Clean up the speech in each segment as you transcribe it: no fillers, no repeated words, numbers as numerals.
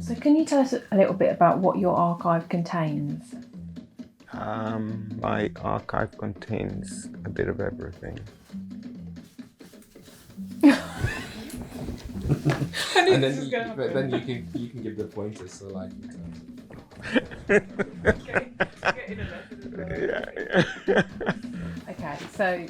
So can you tell us a little bit about what your archive contains? My archive contains a bit of everything. And then you can give the pointers, so like Yeah. Okay, so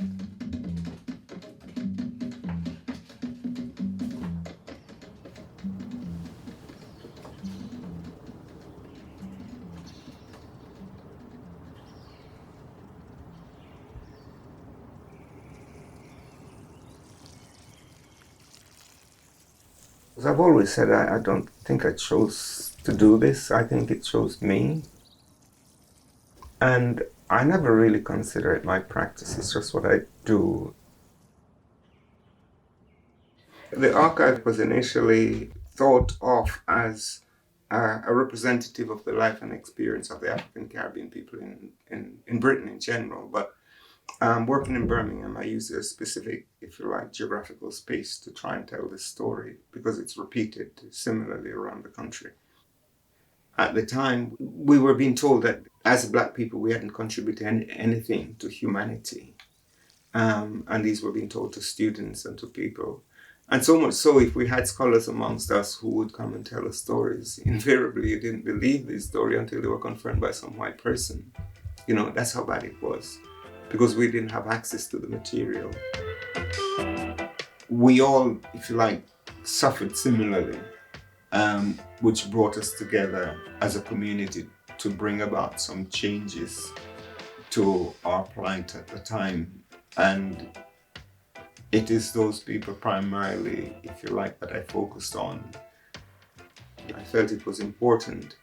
As I've always said, I don't think I chose to do this. I think it chose me. And I never really consider it my practice. It's just what I do. The archive was initially thought of as a representative of the life and experience of the African Caribbean people in Britain in general. But working in Birmingham, I use a specific, if you like, geographical space to try and tell this story because it's repeated similarly around the country. At the time, we were being told that as Black people, we hadn't contributed anything to humanity. And these were being told to students and to people. And so much so, if we had scholars amongst us who would come and tell us stories, invariably you didn't believe the story until they were confirmed by some white person. You know, that's how bad it was, because we didn't have access to the material. We all, if you like, suffered similarly, which brought us together as a community to bring about some changes to our plight at the time. And it is those people primarily, if you like, that I focused on. I felt it was important,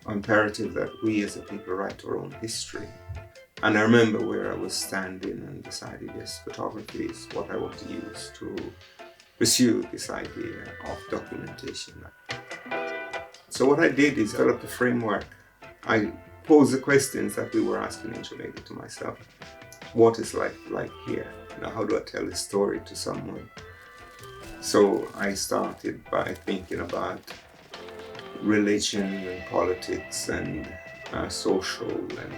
imperative that we as a people write our own history. And I remember where I was standing and decided, yes, photography is what I want to use to pursue this idea of documentation. So what I did is develop a framework. I posed the questions that we were asking in Jamaica to myself. What is life like here? You know, how do I tell a story to someone? So I started by thinking about religion and politics and social and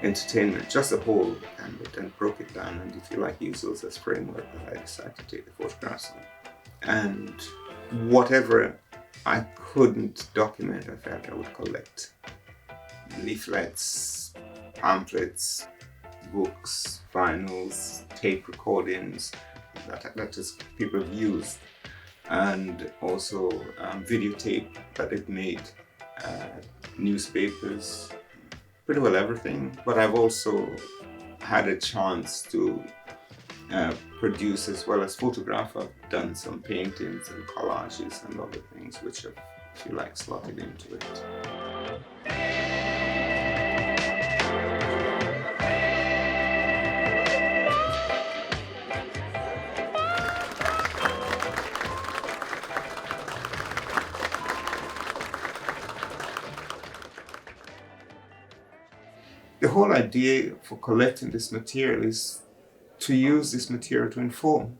entertainment, just a whole gambit, and broke it down, and if you like, use those as framework that I decided to take the photographs on. And whatever I couldn't document, I felt I would collect. Leaflets, pamphlets, books, vinyls, tape recordings that just people have used, and also videotape that they've made, newspapers, pretty well everything. But I've also had a chance to produce as well as photograph. I've done some paintings and collages and other things which have, if you like, slotted into it. The whole idea for collecting this material is to use this material to inform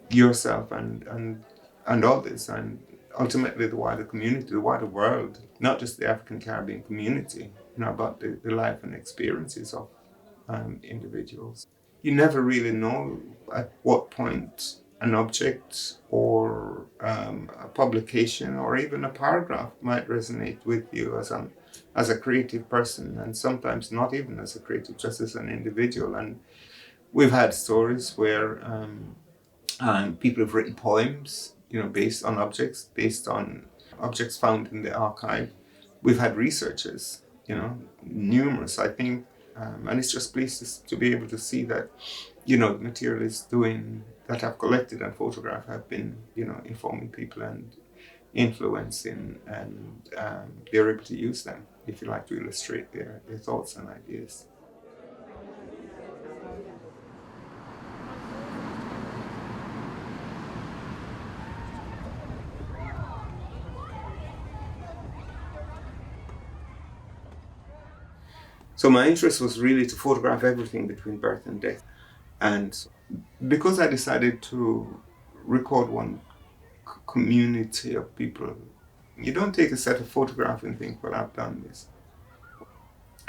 yourself and others, and ultimately the wider community, the wider world, not just the African Caribbean community, you know, about the life and experiences of individuals. You never really know at what point an object or a publication or even a paragraph might resonate with you as a creative person, and sometimes not even as a creative, just as an individual. And we've had stories where people have written poems, you know, based on objects found in the archive. We've had researchers, you know, numerous, I think, and it's just pleased to be able to see that, you know, the material is doing, that I've collected and photographed have been, you know, informing people and influencing, and they're able to use them, if you like, to illustrate their thoughts and ideas. So my interest was really to photograph everything between birth and death. And because I decided to record one community of people, You don't take a set of photographs and think, well, I've done this.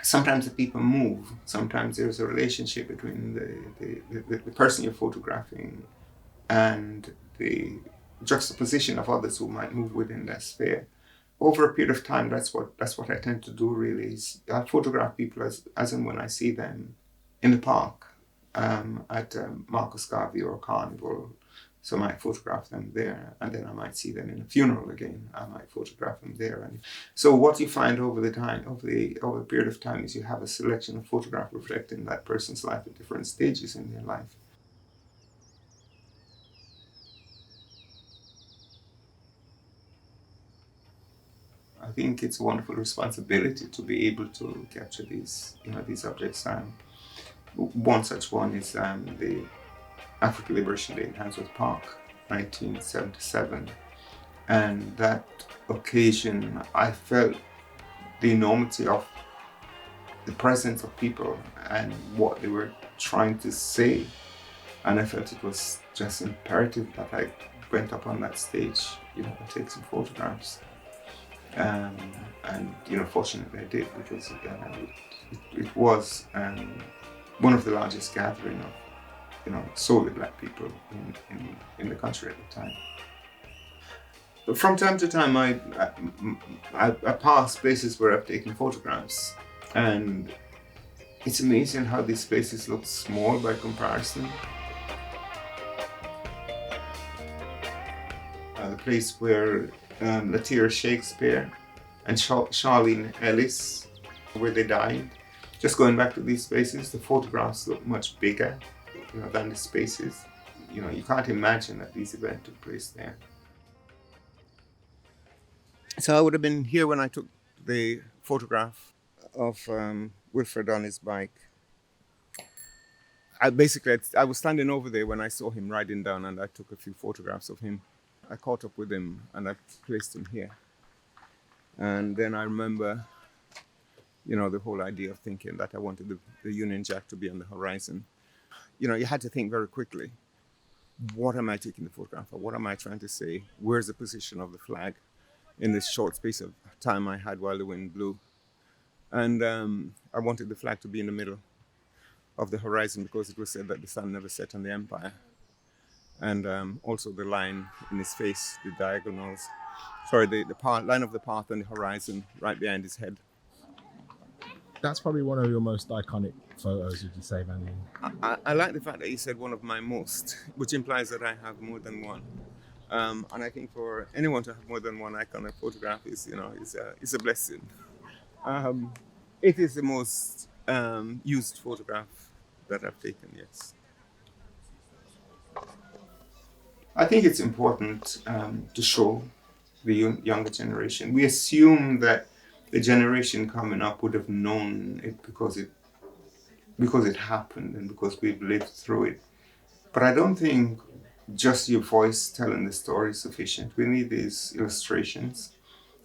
Sometimes the people move. Sometimes there's a relationship between the person you're photographing and the juxtaposition of others who might move within that sphere. Over a period of time, that's what I tend to do really, is I photograph people as and when I see them in the park, at Marcus Garvey or Carnival. So I might photograph them there, and then I might see them in a funeral again. I might photograph them there. And so what you find over the period of time is you have a selection of photographs reflecting that person's life at different stages in their life. I think it's a wonderful responsibility to be able to capture these objects. One such one is the African Liberation Day in Handsworth Park, 1977. And that occasion, I felt the enormity of the presence of people and what they were trying to say. And I felt it was just imperative that I went up on that stage, and take some photographs. And fortunately I did, because it was one of the largest gathering of solely Black people in the country at the time. But from time to time I pass places where I've taken photographs, and it's amazing how these places look small by comparison. The place where Latier Shakespeare and Charlene Ellis, where they died. Just going back to these spaces, the photographs look much bigger, than the spaces. You can't imagine that these events took place there. So I would have been here when I took the photograph of Wilfred on his bike. I was standing over there when I saw him riding down, and I took a few photographs of him. I caught up with him and I placed him here. And then I remember, the whole idea of thinking that I wanted the Union Jack to be on the horizon. You had to think very quickly. What am I taking the photograph of? What am I trying to say? Where's the position of the flag in this short space of time I had while the wind blew? And I wanted the flag to be in the middle of the horizon, because it was said that the sun never set on the empire. And also the line in his face, the diagonals. Sorry, the line of the path on the horizon right behind his head. That's probably one of your most iconic photos, would you say, Vanley? I like the fact that you said one of my most, which implies that I have more than one. And I think for anyone to have more than one iconic photograph is a blessing. It is the most used photograph that I've taken, yes. I think it's important to show the younger generation. We assume that the generation coming up would have known it because it happened and because we've lived through it. But I don't think just your voice telling the story is sufficient. We need these illustrations,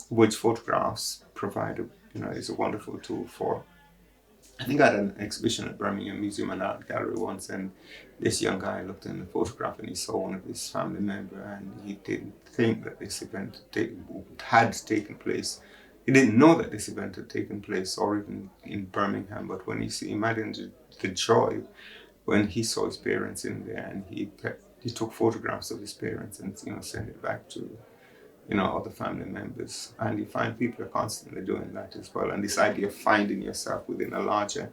which photographs provide, is a wonderful tool for. I think I had an exhibition at Birmingham Museum and Art Gallery once, and this young guy looked in the photograph and he saw one of his family members, and he didn't think that this event had taken place. He didn't know that this event had taken place, or even in Birmingham, but when he imagined the joy when he saw his parents in there, and he took photographs of his parents and sent it back to other family members. And you find people are constantly doing that as well. And this idea of finding yourself within a larger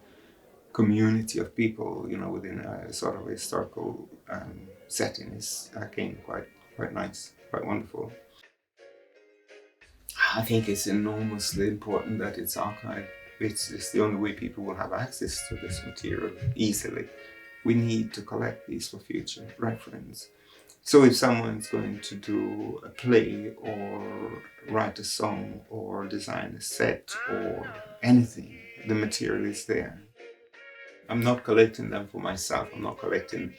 community of people, within a sort of historical setting is, again, quite nice, quite wonderful. I think it's enormously important that it's archived. It's the only way people will have access to this material easily. We need to collect these for future reference. So if someone's going to do a play or write a song or design a set or anything, the material is there. I'm not collecting them for myself. I'm not collecting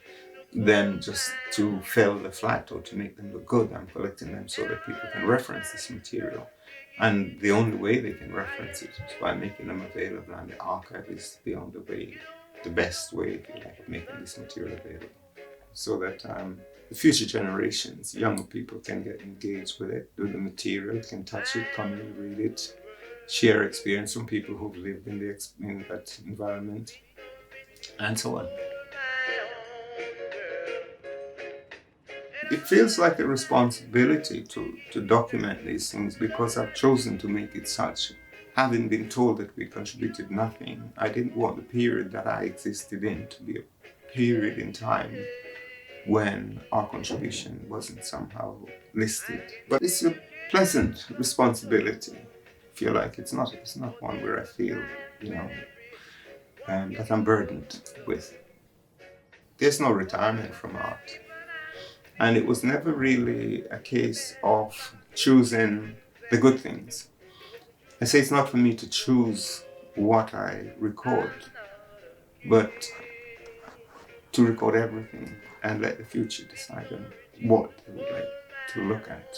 them just to fill the flat or to make them look good. I'm collecting them so that people can reference this material. And the only way they can reference it is by making them available, and the archive is the only way, the best way, if you like, of making this material available. So that the future generations, younger people can get engaged with it, with the material, can touch it, come and read it, share experience from people who've lived in that environment, and so on. It feels like a responsibility to document these things because I've chosen to make it such. Having been told that we contributed nothing, I didn't want the period that I existed in to be a period in time when our contribution wasn't somehow listed. But it's a pleasant responsibility. I feel like it's not one where I feel, that I'm burdened with. There's no retirement from art. And it was never really a case of choosing the good things. I say it's not for me to choose what I record, but to record everything and let the future decide on what they would like to look at.